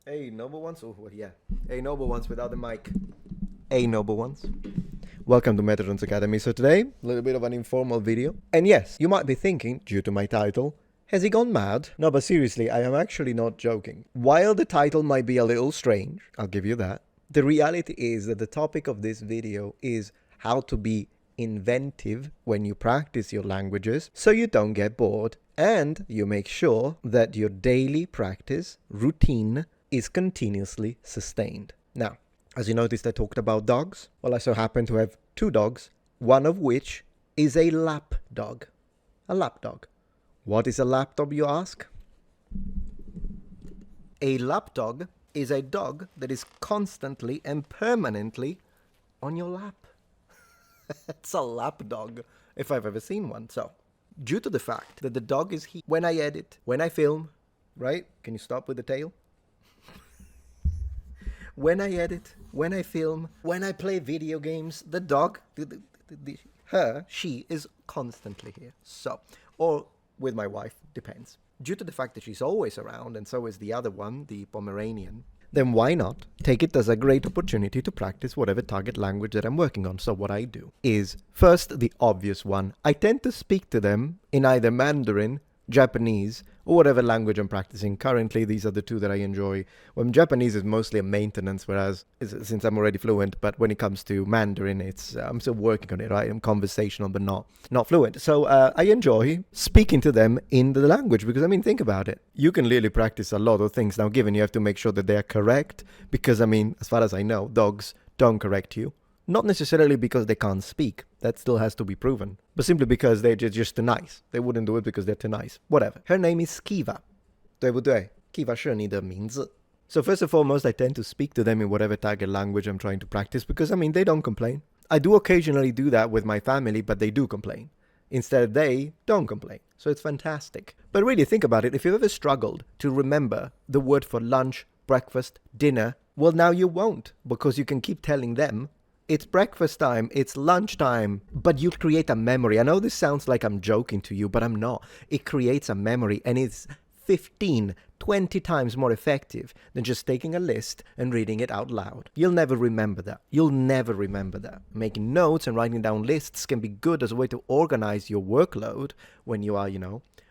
Hey, noble ones? Oh, well, yeah. Hey, noble ones without the mic. Hey, noble ones. Welcome to Metatron's Academy. So today, a little bit of an informal video. And yes, you might be thinking, due to my title, has he gone mad? No, but seriously, I am actually not joking. While the title might be a little strange, I'll give you that, the reality is that the topic of this video is how to be inventive when you practice your languages so you don't get bored and you make sure that your daily practice routine is continuously sustained. Now, as you noticed, I talked about dogs. Well, I so happen to have two dogs, one of which is a lap dog. A lap dog. What is a lap dog, you ask? A lap dog is a dog that is constantly and permanently on your lap. It's a lap dog, if I've ever seen one. So, due to the fact that the dog is here, when I edit, when I film, right? Can you stop with the tail? When I edit, when I film, when I play video games, the dog, she is constantly here. So, or with my wife, depends. Due to the fact that she's always around, and so is the other one, the Pomeranian, then why not take it as a great opportunity to practice whatever target language that I'm working on. So what I do is, first, the obvious one. I tend to speak to them in either Mandarin, Japanese, or whatever language I'm practicing. Currently, these are the two that I enjoy. Well, Japanese is mostly a maintenance, whereas since I'm already fluent, but when it comes to Mandarin, it's I'm still working on it, right? I'm conversational, but not fluent. So I enjoy speaking to them in the language because, I mean, think about it. You can really practice a lot of things. Now, given you have to make sure that they're correct because, I mean, as far as I know, dogs don't correct you. Not necessarily because they can't speak. That still has to be proven. But simply because they're just too nice. They wouldn't do it because they're too nice. Whatever. Her name is Kiva. 对不对? Kiva 是你的名字. So first and foremost, I tend to speak to them in whatever target language I'm trying to practice because, I mean, they don't complain. I do occasionally do that with my family, but they do complain. Instead, they don't complain. So it's fantastic. But really, think about it. If you've ever struggled to remember the word for lunch, breakfast, dinner, well, now you won't because you can keep telling them it's breakfast time, it's lunch time, but you create a memory. I know this sounds like I'm joking to you, but I'm not. It creates a memory and it's 15, 20 times more effective than just taking a list and reading it out loud. You'll never remember that. You'll never remember that. Making notes and writing down lists can be good as a way to organize your workload when you are,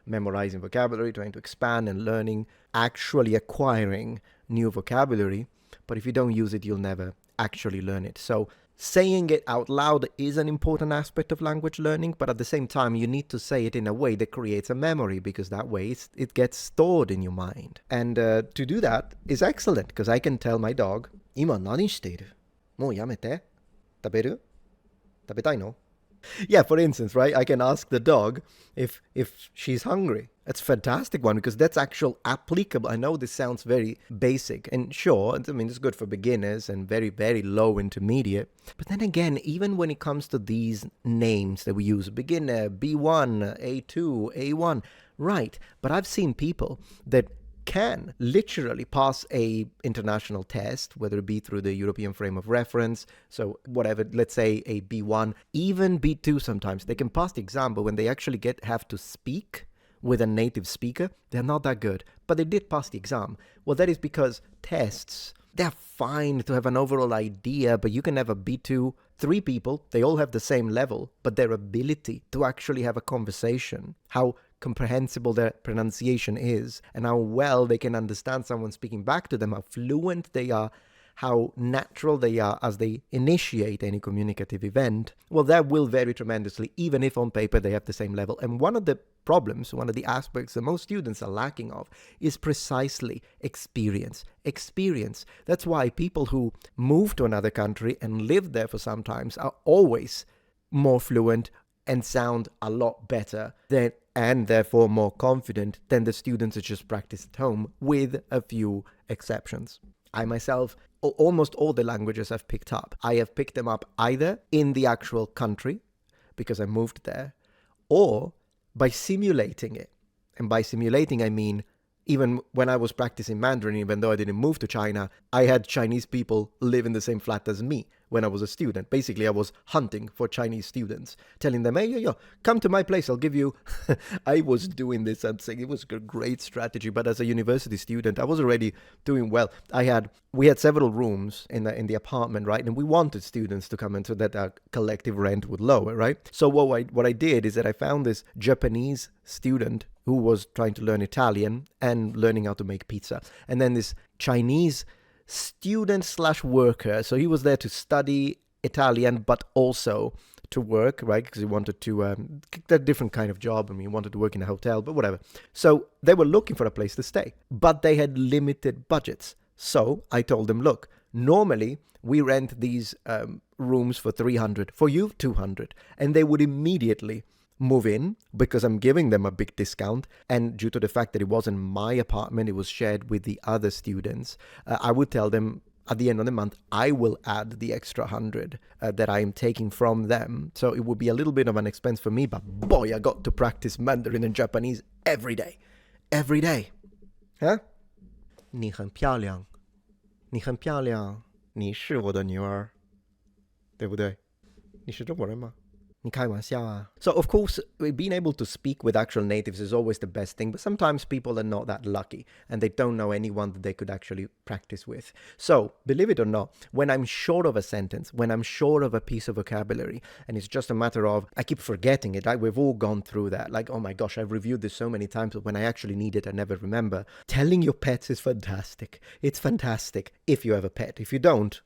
memorizing vocabulary, trying to expand and learning, actually acquiring new vocabulary. But if you don't use it, you'll never actually learn it. So saying it out loud is an important aspect of language learning, but at the same time, you need to say it in a way that creates a memory because that way it gets stored in your mind. And to do that is excellent because I can tell my dog, 今何している? もうやめて? 食べる? 食べたいの? Yeah, for instance, right? I can ask the dog if she's hungry. That's a fantastic one because that's actual applicable. I know this sounds very basic and sure, I mean, it's good for beginners and very, very low intermediate. But then again, even when it comes to these names that we use, beginner, B1, A2, A1, right. But I've seen people that can literally pass a international test, whether it be through the European Frame of Reference, so whatever, let's say a B1, even B2 sometimes, they can pass the exam, but when they actually have to speak with a native speaker, they're not that good. But they did pass the exam. Well, that is because tests, they're fine to have an overall idea, but you can have a B2, 3 people, they all have the same level, but their ability to actually have a conversation, how comprehensible their pronunciation is, and how well they can understand someone speaking back to them, how fluent they are, how natural they are as they initiate any communicative event, well, that will vary tremendously, even if on paper they have the same level. And one of the problems, one of the aspects that most students are lacking of is precisely experience. Experience. That's why people who move to another country and live there for some time are always more fluent and sound a lot better than, and therefore more confident than the students that just practice at home, with a few exceptions. I myself, almost all the languages I've picked up, I have picked them up either in the actual country, because I moved there, or by simulating it. And by simulating, I mean even when I was practicing Mandarin, even though I didn't move to China, I had Chinese people live in the same flat as me when I was a student. Basically, I was hunting for Chinese students, telling them, hey, yo, come to my place, I'll give you. I was doing this. I'm saying it was a great strategy. But as a university student, I was already doing well. We had several rooms in the apartment, right? And we wanted students to come in so that our collective rent would lower, right? So what I did is that I found this Japanese student who was trying to learn Italian and learning how to make pizza. And then this Chinese student/worker. So he was there to study Italian, but also to work, right? Because he wanted to get a different kind of job. I mean, he wanted to work in a hotel, but whatever. So they were looking for a place to stay, but they had limited budgets. So I told them, look, normally we rent these rooms for 300, for you 200, and they would immediately move in because I'm giving them a big discount. And due to the fact that it wasn't my apartment, it was shared with the other students, I would tell them at the end of the month, I will add the extra 100 that I am taking from them. So it would be a little bit of an expense for me, but boy, I got to practice Mandarin and Japanese every day. Every day. Huh? 你很漂亮。你很漂亮。你是我的女儿。对不对？你是中国人吗？你开玩笑啊。So of course, being able to speak with actual natives is always the best thing, but sometimes people are not that lucky and they don't know anyone that they could actually practice with. So, believe it or not, when I'm short of a sentence, when I'm short of a piece of vocabulary, and it's just a matter of, I keep forgetting it, right? We've all gone through that. Like, oh my gosh, I've reviewed this so many times, but when I actually need it, I never remember. Telling your pets is fantastic. It's fantastic if you have a pet. If you don't,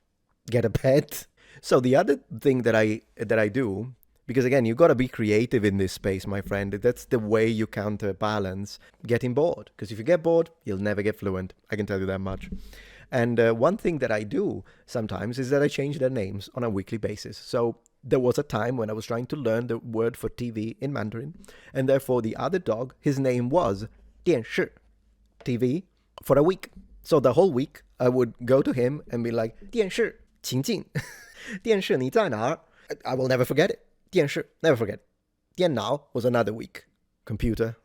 get a pet. So the other thing that I do, because again, you've got to be creative in this space, my friend. That's the way you counterbalance getting bored. Because if you get bored, you'll never get fluent. I can tell you that much. And one thing that I do sometimes is that I change their names on a weekly basis. So there was a time when I was trying to learn the word for TV in Mandarin. And therefore, the other dog, his name was 电视, TV, for a week. So the whole week, I would go to him and be like, 电视, 情境. 电视你在哪儿? I will never forget it. 电视, never forget. 电脑 was another week. Computer.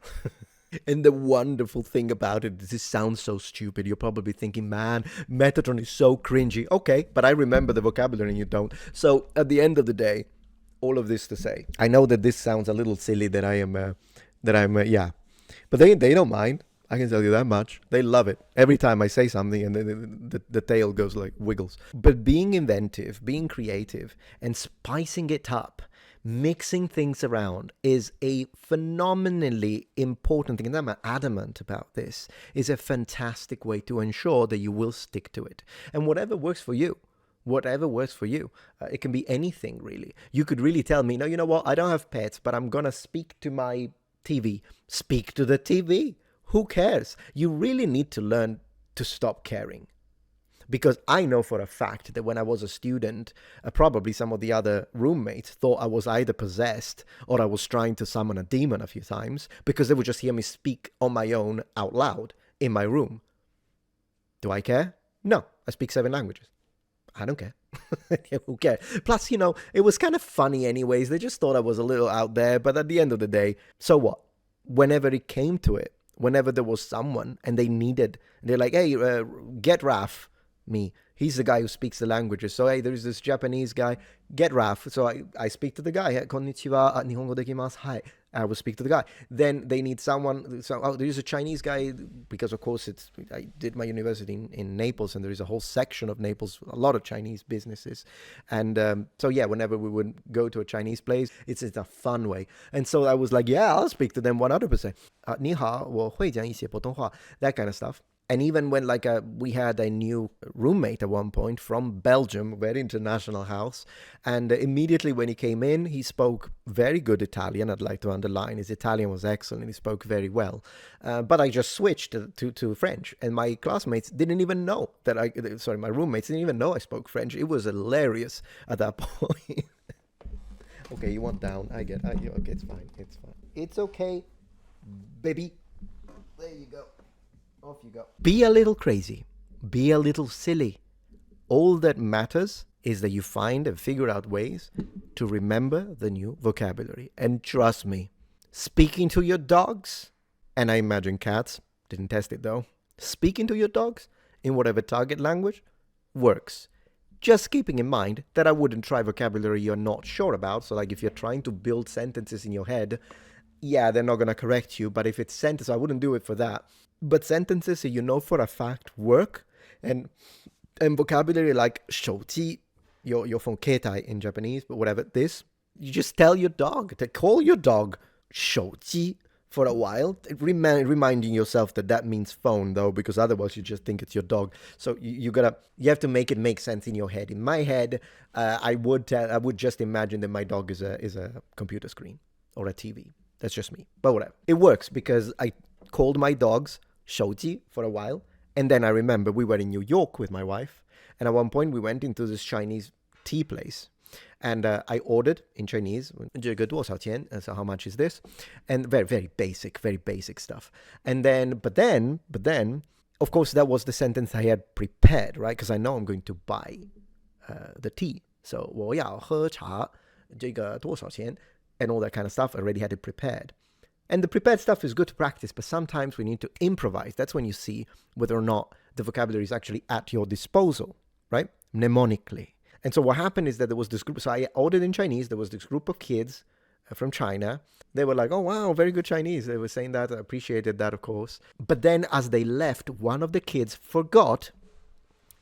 And the wonderful thing about it, this sounds so stupid. You're probably thinking, man, Metatron is so cringy. Okay, but I remember the vocabulary and you don't. So at the end of the day, all of this to say, I know that this sounds a little silly that I'm, but they don't mind. I can tell you that much. They love it. Every time I say something and the tail goes like wiggles. But being inventive, being creative, and spicing it up, mixing things around is a phenomenally important thing. And I'm adamant about this. Is a fantastic way to ensure that you will stick to it. And whatever works for you. Whatever works for you. It can be anything, really. You could really tell me, no, you know what? I don't have pets, but I'm going to speak to my TV. Speak to the TV. Who cares? You really need to learn to stop caring. Because I know for a fact that when I was a student, probably some of the other roommates thought I was either possessed or I was trying to summon a demon a few times because they would just hear me speak on my own out loud in my room. Do I care? No, I speak 7 languages. I don't care. Who cares? Plus, it was kind of funny anyways. They just thought I was a little out there. But at the end of the day, so what? Whenever it came to it, whenever there was someone and they're like, hey, get Raf, me. He's the guy who speaks the languages. So, hey, there's this Japanese guy, get Raf. So I speak to the guy. Konnichiwa, nihongo dekimasu. Hi. I will speak to the guy. Then they need someone. So, there's a Chinese guy, because of course I did my university in Naples, and there is a whole section of Naples, a lot of Chinese businesses. And whenever we would go to a Chinese place, it's a fun way. And so I was like, yeah, I'll speak to them 100%. 你好，我会讲一些普通话, that kind of stuff. And even when we had a new roommate at one point from Belgium, very international house, and immediately when he came in, he spoke very good Italian. I'd like to underline his Italian was excellent. He spoke very well. But I just switched to French, and my classmates didn't even know my roommates didn't even know I spoke French. It was hilarious at that point. Okay, you want down? Okay, it's fine. It's okay, baby. There you go. Off you go. Be a little crazy. Be a little silly. All that matters is that you find and figure out ways to remember the new vocabulary. And trust me, speaking to your dogs, and I imagine cats, Didn't test it though. Speaking to your dogs in whatever target language works. Just keeping in mind that I wouldn't try vocabulary you're not sure about. So like if you're trying to build sentences in your head, yeah, they're not going to correct you. But if it's sentences, I wouldn't do it for that. But sentences that you know for a fact work, and vocabulary like 手机, your phone, ketai in Japanese, but whatever, this, you just tell your dog to call your dog 手机 for a while, reminding yourself that means phone though, because otherwise you just think it's your dog. So you have to make it make sense in your head. In my head, I would just imagine that my dog is a computer screen or a TV. That's just me. But whatever. It works because I called my dogs 手机 for a while, and then I remember we were in New York with my wife, and at one point we went into this Chinese tea place. And I ordered in Chinese, 这个多少钱? So how much is this? And very, very basic stuff. And then, but then, of course, that was the sentence I had prepared, right? Because I know I'm going to buy the tea. So 我要喝茶, 这个多少钱? And all that kind of stuff. I already had it prepared. And the prepared stuff is good to practice, but sometimes we need to improvise. That's when you see whether or not the vocabulary is actually at your disposal, right? Mnemonically. And so what happened is that there was this group. So I ordered in Chinese. There was this group of kids from China. They were like, oh, wow, very good Chinese. They were saying that. I appreciated that, of course. But then as they left, one of the kids forgot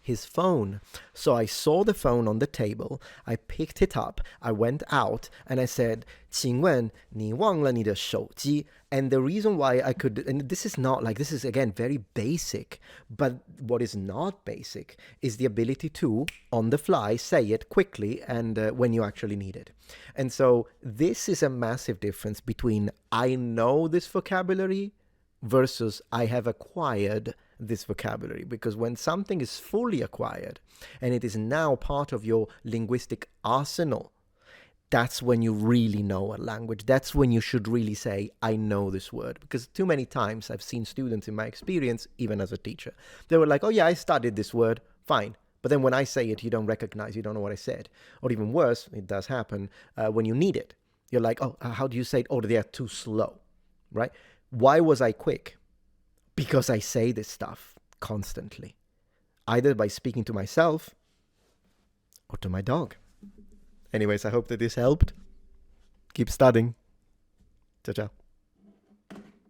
his phone. So I saw the phone on the table. I picked it up. I went out and I said, 请问你忘了你的手机? And the reason why I could, and this is again very basic, but what is not basic is the ability to, on the fly, say it quickly and when you actually need it. And so this is a massive difference between I know this vocabulary versus I have acquired this vocabulary. Because when something is fully acquired and it is now part of your linguistic arsenal, that's when you really know a language. That's when you should really say, I know this word. Because too many times I've seen students in my experience, even as a teacher, they were like, oh yeah, I studied this word, fine. But then when I say it, you don't recognize, you don't know what I said. Or even worse, it does happen when you need it. You're like, oh, how do you say it? Oh, they are too slow, right? Why was I quick? Because I say this stuff constantly, either by speaking to myself or to my dog. Anyways, I hope that this helped. Keep studying. Ciao, ciao.